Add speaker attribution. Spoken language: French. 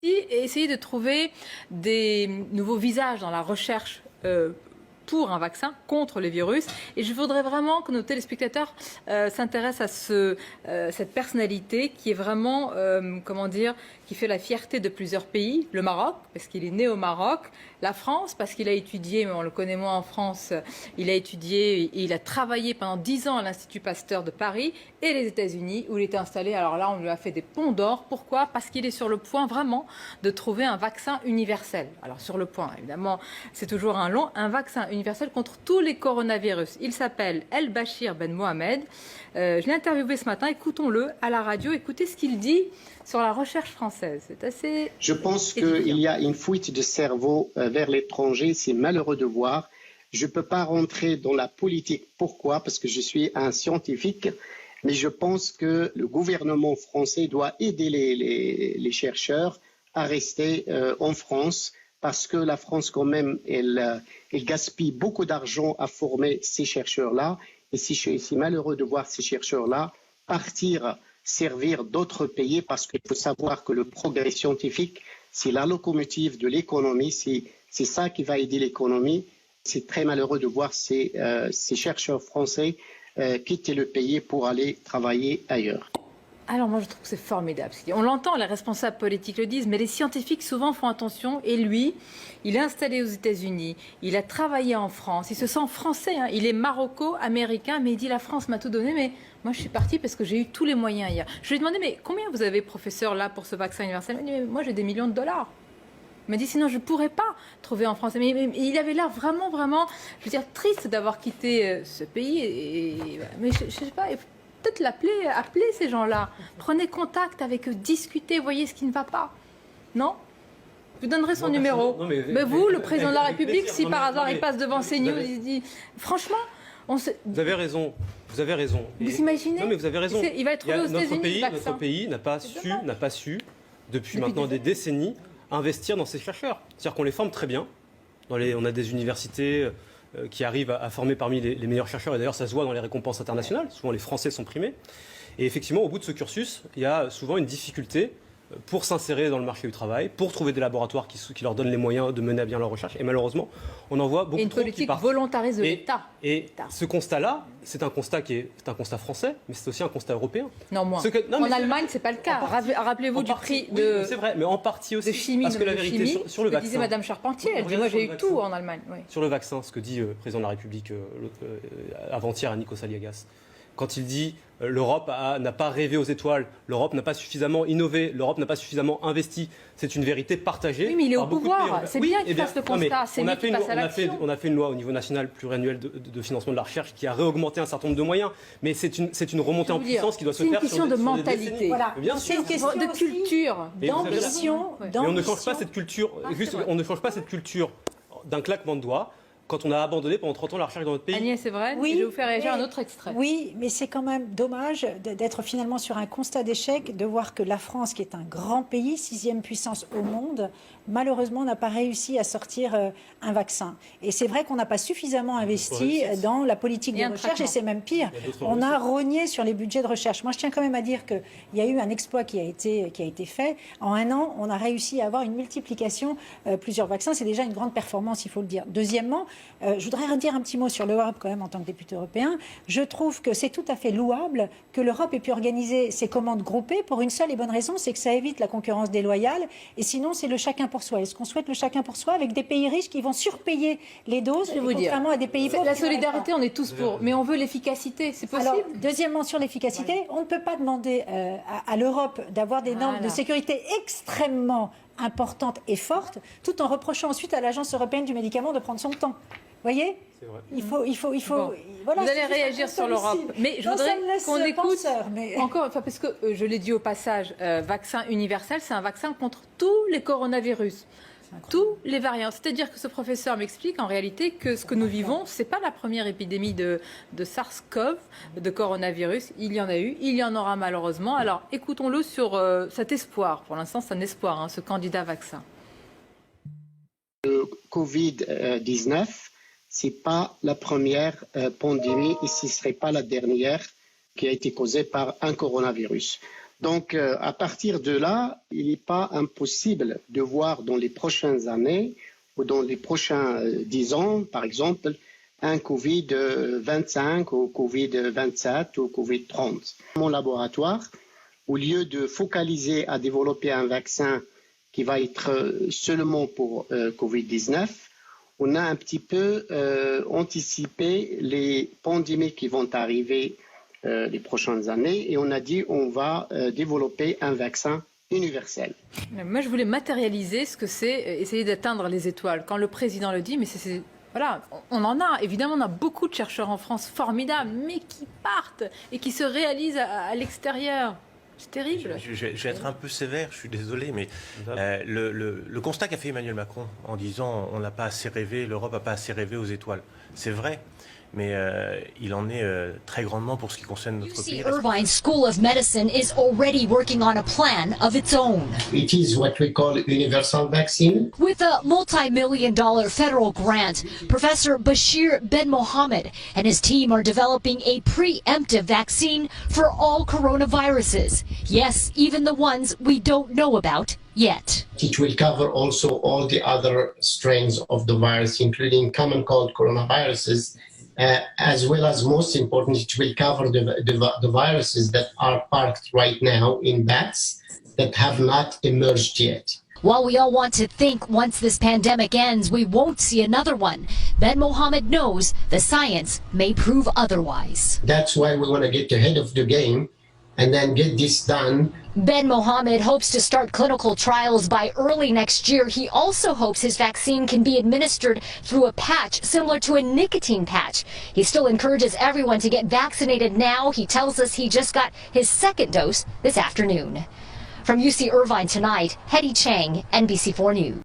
Speaker 1: Et essayer de trouver des nouveaux visages dans la recherche pour un vaccin contre le virus. Et je voudrais vraiment que nos téléspectateurs s'intéressent à cette personnalité qui est vraiment, comment dire, qui fait la fierté de plusieurs pays. Le Maroc, parce qu'il est né au Maroc. La France, parce qu'il a étudié, mais on le connaît moins en France, il a étudié et il a travaillé pendant 10 ans à l'Institut Pasteur de Paris et les États-Unis, où il était installé. Alors là, on lui a fait des ponts d'or. Pourquoi? Parce qu'il est sur le point vraiment de trouver un vaccin universel. Alors sur le point, évidemment, c'est toujours un vaccin universel contre tous les coronavirus. Il s'appelle El Bachir Ben Mohamed. Je l'ai interviewé ce matin. Écoutons-le à la radio. Écoutez ce qu'il dit sur la recherche française. C'est assez...
Speaker 2: Je pense qu'il y a une fuite de cerveau vers l'étranger. C'est malheureux de voir. Je ne peux pas rentrer dans la politique. Pourquoi? Parce que je suis un scientifique. Mais je pense que le gouvernement français doit aider les chercheurs à rester en France, parce que la France, quand même, elle gaspille beaucoup d'argent à former ces chercheurs-là. Et c'est malheureux de voir ces chercheurs-là partir servir d'autres pays, parce qu'il faut savoir que le progrès scientifique, c'est la locomotive de l'économie, c'est ça qui va aider l'économie. C'est très malheureux de voir ces chercheurs français quitter le pays pour aller travailler ailleurs.
Speaker 1: Alors moi je trouve que c'est formidable. On l'entend, les responsables politiques le disent, mais les scientifiques souvent font attention. Et lui, il est installé aux États-Unis, il a travaillé en France, il se sent français, hein. Il est maroco-américain, mais il dit la France m'a tout donné, mais moi je suis parti parce que j'ai eu tous les moyens hier. Je lui ai demandé, mais combien vous avez, professeur, là pour ce vaccin universel? Il m'a dit, mais moi j'ai des millions de dollars. Il m'a dit, sinon je ne pourrais pas trouver en France. Mais il avait l'air vraiment, je veux dire, triste d'avoir quitté ce pays. Mais je ne sais pas... Peut-être appeler ces gens-là. Prenez contact avec eux, discutez, voyez ce qui ne va pas. Non? Je vous donnerai son numéro. Non, mais vous, le président de la République, si par hasard il passe devant CNews, il dit... Franchement,
Speaker 3: vous avez raison. Vous avez raison.
Speaker 1: Vous imaginez?
Speaker 3: Non, mais vous avez raison.
Speaker 1: Il va être trouvé aux États-Unis.
Speaker 3: Notre pays n'a pas su, depuis maintenant des décennies, investir dans ses chercheurs. C'est-à-dire qu'on les forme très bien. On a des universités qui arrivent à former parmi les meilleurs chercheurs. Et d'ailleurs, ça se voit dans les récompenses internationales. Souvent, les Français sont primés. Et effectivement, au bout de ce cursus, il y a souvent une difficulté pour s'insérer dans le marché du travail, pour trouver des laboratoires qui leur donnent les moyens de mener à bien leur recherche. Et malheureusement, on en voit beaucoup trop qui partent.
Speaker 1: Et une politique volontariste de l'État.
Speaker 3: Et ce constat-là, c'est un constat qui est un constat français, mais c'est aussi un constat européen.
Speaker 1: Non, moins. En Allemagne, c'est pas le cas. Rappelez-vous du prix de...
Speaker 3: C'est vrai, mais en partie aussi.
Speaker 1: De chimie,
Speaker 3: parce que la vérité sur le vaccin...
Speaker 1: disait Madame Charpentier. Elle dit, moi j'ai eu tout en Allemagne. Oui.
Speaker 3: Sur le vaccin, ce que dit le président de la République avant-hier à Nikos Aliagas, quand il dit l'Europe n'a pas rêvé aux étoiles, l'Europe n'a pas suffisamment innové, l'Europe n'a pas suffisamment investi, c'est une vérité partagée.
Speaker 1: Oui, mais il est au pouvoir. C'est bien qu'il fasse le constat. C'est lui qui passe à l'action.
Speaker 3: On a fait une loi au niveau national pluriannuel de financement de la recherche qui a réaugmenté un certain nombre de moyens. Mais c'est une remontée en puissance qui doit se faire sur des décennies.
Speaker 1: C'est une question de mentalité.
Speaker 3: Voilà.
Speaker 1: C'est une question de culture, d'ambition.
Speaker 3: Mais on ne change pas cette culture. On ne change pas cette culture d'un claquement de doigts. Quand on a abandonné pendant 30 ans la recherche dans notre pays.
Speaker 1: Agnès, c'est vrai.
Speaker 4: Oui,
Speaker 1: je vais vous faire réagir à un autre extrait.
Speaker 4: Oui, mais c'est quand même dommage d'être finalement sur un constat d'échec, de voir que la France, qui est un grand pays, 6e puissance au monde, malheureusement n'a pas réussi à sortir un vaccin. Et c'est vrai qu'on n'a pas suffisamment investi dans la politique de recherche, et c'est même pire. On a rogné sur les budgets de recherche. Moi, je tiens quand même à dire qu'il y a eu un exploit qui a été fait. En un an, on a réussi à avoir une multiplication, plusieurs vaccins. C'est déjà une grande performance, il faut le dire. Deuxièmement, je voudrais redire un petit mot sur l'Europe quand même en tant que député européen. Je trouve que c'est tout à fait louable que l'Europe ait pu organiser ses commandes groupées pour une seule et bonne raison, c'est que ça évite la concurrence déloyale, et sinon c'est le chacun pour soi. Est-ce qu'on souhaite le chacun pour soi avec des pays riches qui vont surpayer les doses, contrairement à des pays pauvres?
Speaker 1: La solidarité, on est tous pour, mais on veut l'efficacité, c'est possible?
Speaker 4: Alors, deuxièmement, sur l'efficacité, on ne peut pas demander à l'Europe d'avoir des normes de sécurité extrêmement importantes et fortes, tout en reprochant ensuite à l'Agence européenne du médicament de prendre son temps. Vous voyez? Il faut.
Speaker 1: Bon. Voilà, vous allez réagir sur l'Europe, mais je voudrais qu'on écoute encore, parce que je l'ai dit au passage, vaccin universel, c'est un vaccin contre tous les coronavirus. Tous les variants. C'est-à-dire que ce professeur m'explique en réalité que ce que nous vivons, ce n'est pas la première épidémie de SARS-CoV, de coronavirus. Il y en a eu, il y en aura malheureusement. Alors écoutons-le sur cet espoir. Pour l'instant, c'est un espoir, ce candidat vaccin.
Speaker 2: Le Covid-19, ce n'est pas la première pandémie et ce ne serait pas la dernière qui a été causée par un coronavirus. Donc, à partir de là, il n'est pas impossible de voir dans les prochaines années ou dans les prochains 10 ans, par exemple, un Covid-25 ou Covid-27 ou Covid-30. Mon laboratoire, au lieu de focaliser à développer un vaccin qui va être seulement pour Covid-19, on a un petit peu anticipé les pandémies qui vont arriver les prochaines années et on a dit on va développer un vaccin universel.
Speaker 1: Moi, je voulais matérialiser ce que c'est essayer d'atteindre les étoiles. Quand le président le dit, mais c'est voilà, on en a. Évidemment, on a beaucoup de chercheurs en France formidables, mais qui partent et qui se réalisent à l'extérieur. C'est terrible.
Speaker 5: Je vais être un peu sévère, je suis désolé, mais le constat qu'a fait Emmanuel Macron en disant on n'a pas assez rêvé, l'Europe n'a pas assez rêvé aux étoiles, c'est vrai. Mais il en est très grandement pour ce qui concerne notre pays.
Speaker 6: UC Irvine School of Medicine is already working on a plan of its own.
Speaker 2: It is what we call universal vaccine.
Speaker 6: With a multi-million-dollar federal grant, Professor Bashir Ben Mohammed and his team are developing a preemptive vaccine for all coronaviruses. Yes, even the ones we don't know about yet.
Speaker 7: It will cover also all the other strains of the virus, including common cold coronaviruses. As well as, most important, it will cover the viruses that are parked right now in bats that have not emerged yet.
Speaker 6: While we all want to think once this pandemic ends, we won't see another one, Ben Mohammed knows the science may prove otherwise.
Speaker 7: That's why we want to get ahead of the game and then get this done.
Speaker 6: Ben Mohammed hopes to start clinical trials by early next year. He also hopes his vaccine can be administered through a patch similar to a nicotine patch. He still encourages everyone to get vaccinated now. He tells us he just got his second dose this afternoon. From UC Irvine tonight, Hedy Chang, NBC4 News.